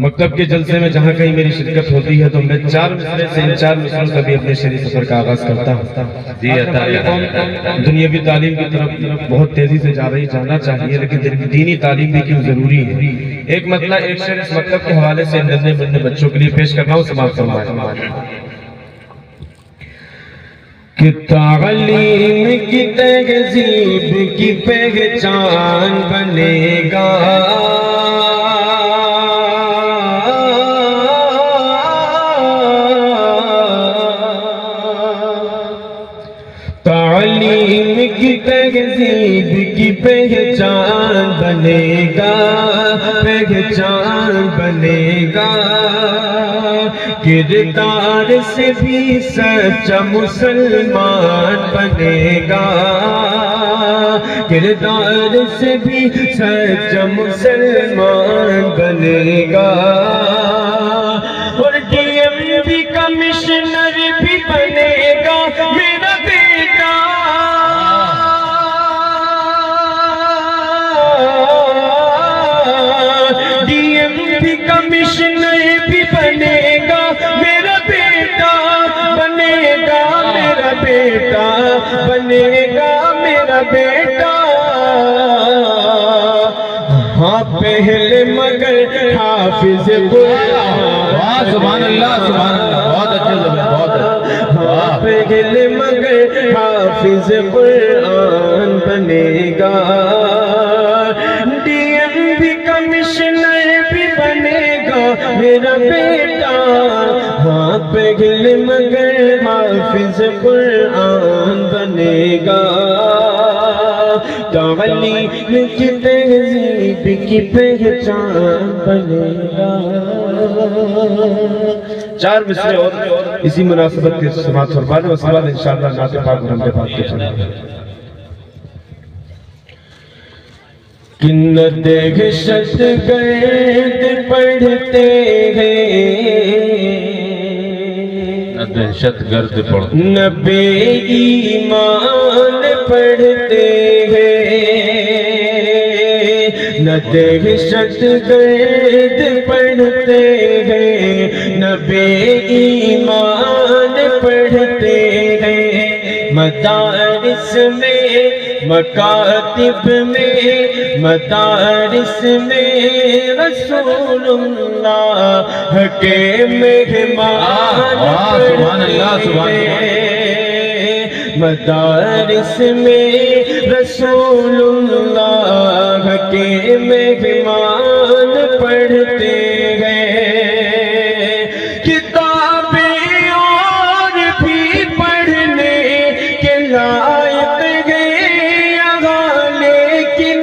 مکتب کے جلسے میں جہاں کہیں میری شرکت ہوتی ہے تو میں 4 مصرے سے ان 4 مصروں کا بھی اپنے شرعی سفر کا آغاز کرتا ہوں۔ دنیاوی تعلیم کی طرف بہت تیزی سے جانا چاہیے، لیکن دینی تعلیم بھی کیوں ضروری ہے۔ ایک مطلع ایک شعر اس مکتب کے حوالے سے ننھے منھے بچوں کے لیے پیش کر رہا ہوں، سماعت فرمائیں۔ کہ تعلیم کی تہذیب کی پہچان بنے گا، تعلیم کی تہذیب کی پہچان بنے گا، پہچان بنے گا، کردار سے بھی سچا مسلمان بنے گا، کردار سے بھی سچا مسلمان بنے گا، اور ڈی ایم بھی کمشنر بھی بنے گا میرا بیٹا، ڈی ایم بھی کمشنر بھی بنے گا میرا بیٹا، بنے گا میرا بیٹا، بنے گا میرا بیٹا، ہاں پہلے مگر حافظ قرآن، سبحان اللہ سبحان اللہ، بہت اچھے زبان، بہت اچھے، ہاں پہلے مگر حافظ قرآن بنے گا، ڈی ایم بھی کمشنر بھی بنے گا میرا بیٹا، ہاں پہلے مگر حافظ قرآن بنے گا، تعلیم کی تہذیب کی پہچان بنے گا۔ 4 مصرے اور اسی مناسبت کے سماعت فرمائیں، اس کے بعد انشاءاللہ نعت پاک اور حمد پاک کے چلیں۔ کن دہشت گرد پڑھتے ہیں، دہشت گرد پڑھ، نہ بے ایمان پڑھتے ہیں، نہ دہشت گرد پڑھتے ہیں، نہ بے ایمان پڑھتے ہیں، مدارس میں مکاتب میں مدارس میں رسول اللہ کے مہمان پڑھتے ہیں، مدارس میں رسول اللہ کے مہمان پڑھتے ہیں، کتابیں اور بھی پڑھنے کے لائق لائق ہے یہاں، لیکن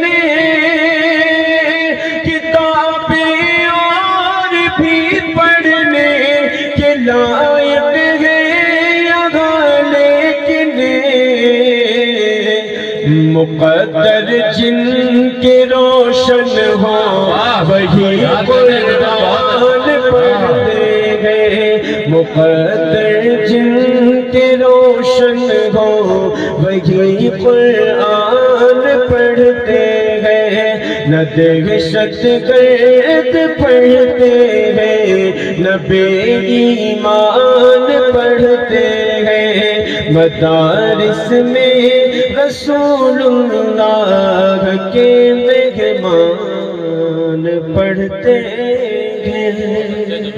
مقدر جن کے روشن ہو وہی قرآن پڑھتے ہیں، مقدر جن کے روشن ہو وہی قرآن پڑھتے ہیں، نہ دہشت گرد پڑھتے ہیں، نہ بے ایمان پڑھتے ہیں، مدارس میں رسول اللہ کے مہمان پڑھتے ہیں۔